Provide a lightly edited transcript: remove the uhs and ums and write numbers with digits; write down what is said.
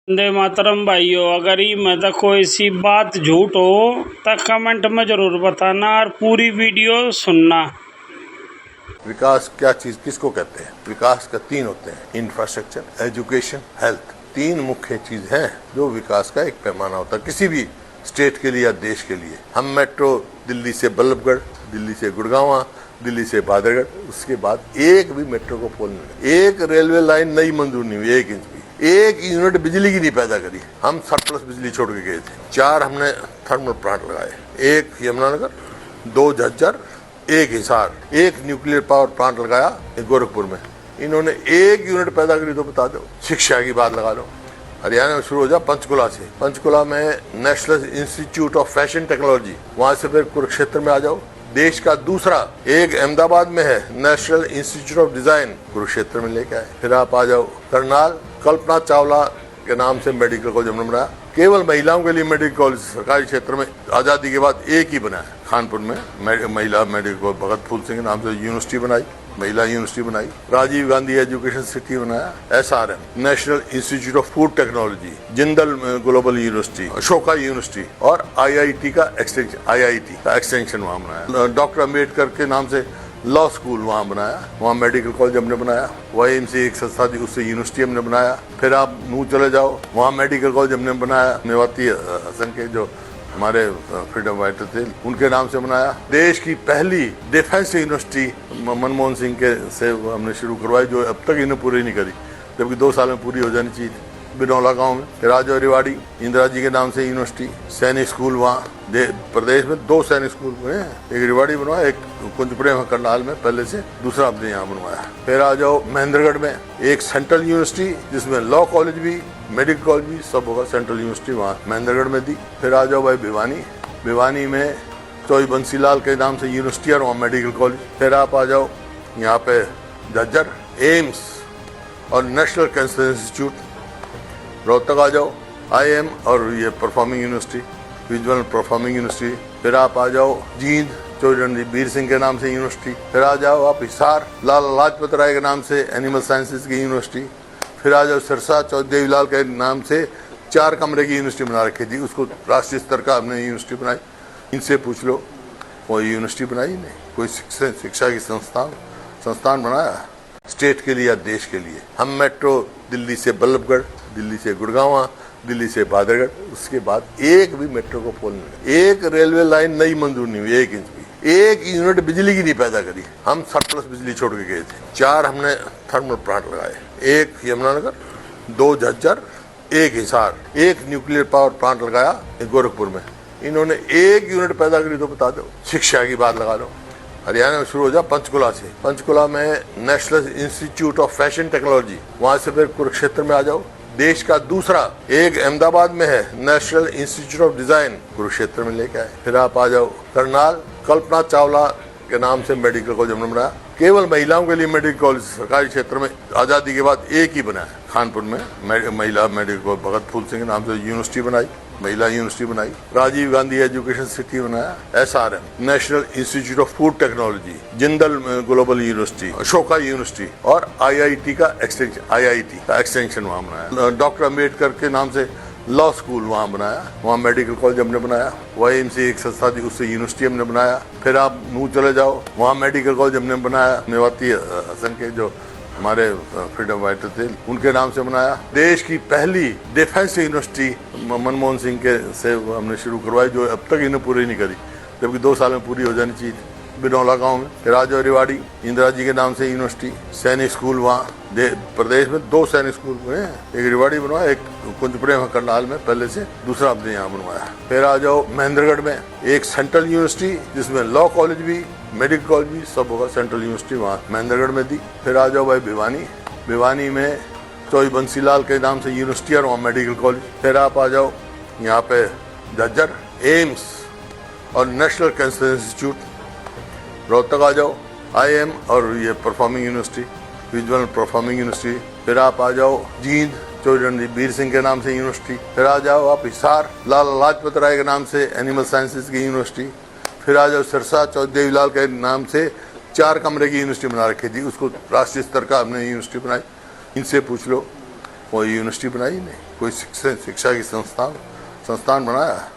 वंदे मातरम भाइयों, अगर ये मैं तो कोई सी बात झूठ हो तो कमेंट में जरूर बताना और पूरी वीडियो सुनना। विकास क्या चीज किसको कहते हैं? विकास का तीन होते हैं, इंफ्रास्ट्रक्चर, एजुकेशन, हेल्थ। तीन मुख्य चीज हैं जो विकास का एक पैमाना होता है किसी भी स्टेट के लिए या देश के लिए। हम मेट्रो दिल्ली से बल्लभगढ़, दिल्ली से गुड़गांव, दिल्ली से बादरगढ़, उसके बाद एक भी मेट्रो को पोल नहीं, एक रेलवे लाइन नई मंजूर नहीं हुई, 1 इंच भी, एक यूनिट बिजली की नहीं पैदा करी। हम सरप्लस बिजली छोड़ के गए थे। 4 हमने थर्मल प्लांट लगाए, 1 Yamunanagar, 2 Jhajjar, 1 Hisar, 1 nuclear power plant लगाया गोरखपुर में। इन्होंने 1 यूनिट पैदा करी तो बता दो। शिक्षा की बात लगा लो, हरियाणा में शुरू हो जा पंचकुला से। पंचकुला में national institute of fashion technology, वहां से फिर कुरुक्षेत्र में आ जाओ। देश का दूसरा एक अहमदाबाद में है, national institute of design, Kurukshetra में लेके आए। फिर आप आ जाओ करनाल, कल्पना चावला के नाम से मेडिकल कॉलेज हमने बनाया। केवल महिलाओं के लिए मेडिकल कॉलेज सरकारी क्षेत्र में आजादी के बाद एक ही बनाया। कानपुर में महिला मेडिकल कॉलेज, भगत फूल सिंह के नाम से यूनिवर्सिटी बनाई, महिला यूनिवर्सिटी बनाई। राजीव गांधी एजुकेशन सिटी बनाया। SRM, national institute of food technology, Jindal global university, Ashoka university और IIT का एक्सटेंशन वहां बनाया। डॉक्टर अम्बेडकर के नाम से लॉ स्कूल वहाँ बनाया, वहाँ मेडिकल कॉलेज हमने बनाया। YMC एक संस्था थी, उससे यूनिवर्सिटी हमने बनाया। फिर आप नूह चले जाओ, वहाँ मेडिकल कॉलेज हमने बनाया। मेवाती हसन के जो हमारे फ्रीडम फाइटर थे, उनके नाम से बनाया। देश की पहली डिफेंस यूनिवर्सिटी मनमोहन सिंह के से हमने शुरू करवाई, जो अब तक इन्हें पूरी नहीं करी, जबकि 2 साल में पूरी हो जानी चाहिए थी। बिनौला गांव में राजो रेवाड़ी, इंदिरा जी के नाम से यूनिवर्सिटी, सैनिक स्कूल वहाँ प्रदेश में 2 सैनिक स्कूल बने, एक रेवाड़ी बनवाया, एक कुंजप्रेम करनाल में पहले से, दूसरा हमने यहाँ बनवाया। फिर आ जाओ महेंद्रगढ़ में एक सेंट्रल यूनिवर्सिटी, जिसमें लॉ कॉलेज भी, मेडिकल कॉलेज भी सब होगा। सेंट्रल यूनिवर्सिटी वहाँ महेंद्रगढ़ में दी। फिर आ जाओ भाई भिवानी में चौई बंसीलाल के नाम से यूनिवर्सिटी और वहाँ मेडिकल कॉलेज। फिर आप आ जाओ यहाँ पे झज्जर, एम्स और नेशनल कैंसर इंस्टीट्यूट। रोहतक आ जाओ, IIM और ये performing university, visual performing university. फिर आप आ जाओ जींद, चौधरी वीर सिंह के नाम से यूनिवर्सिटी। फिर आ जाओ आप हिसार, लाला लाजपत राय के नाम से एनिमल साइंसेज की यूनिवर्सिटी। फिर आ जाओ सिरसा, चौधरी देवीलाल के नाम से 4 कमरे की यूनिवर्सिटी बना रखी थी, उसको राष्ट्रीय स्तर का हमने यूनिवर्सिटी बनाई। इनसे पूछ लो, कोई यूनिवर्सिटी बनाई नहीं, कोई शिक्षा की संस्थान बनाया स्टेट के लिए या देश के लिए। हम मेट्रो दिल्ली से बल्लभगढ़, दिल्ली से गुड़गांव, दिल्ली से बादरगढ़, उसके बाद एक भी मेट्रो को पोल नहीं, एक रेलवे लाइन नई मंजूर नहीं हुई, 1 इंच भी, एक यूनिट बिजली की नहीं पैदा करी। हम सरप्लस बिजली छोड़ के गए थे। 4 हमने थर्मल प्लांट लगाए, 1 Yamunanagar, 2 Jhajjar, 1 Hisar, 1 nuclear power plant लगाया गोरखपुर में। इन्होंने 1 यूनिट पैदा करी तो बता दो। शिक्षा की बात लगा लो, हरियाणा में शुरू हो जा पंचकुला से। पंचकुला में national institute of fashion technology, वहां से फिर कुरुक्षेत्र में आ जाओ। देश का दूसरा एक अहमदाबाद में है, national institute of design, Kurukshetra में लेके आए। फिर आप आ जाओ करनाल, कल्पना चावला के नाम से मेडिकल कॉलेज हमने बनाया। केवल महिलाओं के लिए मेडिकल कॉलेज सरकारी क्षेत्र में आजादी के बाद एक ही बनाया। कानपुर में महिला मेडिकल कॉलेज, भगत फूल सिंह के नाम से यूनिवर्सिटी बनाई, महिला यूनिवर्सिटी बनाई। राजीव गांधी एजुकेशन सिटी बनाया। SRM, national institute of food technology, Jindal global university, Ashoka university और IIT का एक्सटेंशन वहाँ बनाया। डॉक्टर अम्बेडकर के नाम से लॉ स्कूल वहाँ बनाया, वहाँ मेडिकल कॉलेज हमने बनाया। YMC एक संस्था थी, उससे यूनिवर्सिटी हमने बनाया। फिर आप नूह चले जाओ, वहाँ मेडिकल कॉलेज हमने बनाया। मेवाती हसन के जो हमारे फ्रीडम फाइटर थे, उनके नाम से बनाया। देश की पहली डिफेंस यूनिवर्सिटी मनमोहन सिंह के से हमने शुरू करवाई, जो अब तक इन्हें पूरी नहीं करी, जबकि 2 साल में पूरी हो जानी चाहिए थी। बिनौला गांव में राजो रेवाड़ी, इंदिरा जी के नाम से यूनिवर्सिटी, सैनिक स्कूल वहाँ प्रदेश में 2 सैनिक स्कूल बने, एक रेवाड़ी बनवाया, एक कुंजप्रेम करनाल में पहले से, दूसरा हमने यहाँ बनवाया। फिर आ जाओ महेंद्रगढ़ में एक सेंट्रल यूनिवर्सिटी, जिसमें लॉ कॉलेज भी, मेडिकल कॉलेज भी सब होगा। सेंट्रल यूनिवर्सिटी वहाँ महेंद्रगढ़ में दी। फिर आ जाओ भाई भिवानी में चौई बंसीलाल के नाम से यूनिवर्सिटी और वहाँ मेडिकल कॉलेज। फिर आप आ जाओ यहाँ पे झज्जर, एम्स और नेशनल कैंसर इंस्टीट्यूट। रोहतक आ जाओ, IIM और ये performing university, visual performing university. फिर आप आ जाओ जींद, चौधरी वीर सिंह के नाम से यूनिवर्सिटी। फिर आ जाओ आप हिसार, लाला लाजपत राय के नाम से एनिमल साइंसेज की यूनिवर्सिटी। फिर आ जाओ सिरसा, चौधरी देवीलाल के नाम से 4 कमरे की यूनिवर्सिटी बना रखी थी, उसको राष्ट्रीय स्तर का हमने यूनिवर्सिटी बनाई। इनसे पूछ लो, कोई यूनिवर्सिटी बनाई नहीं, कोई शिक्षा की संस्थान बनाया।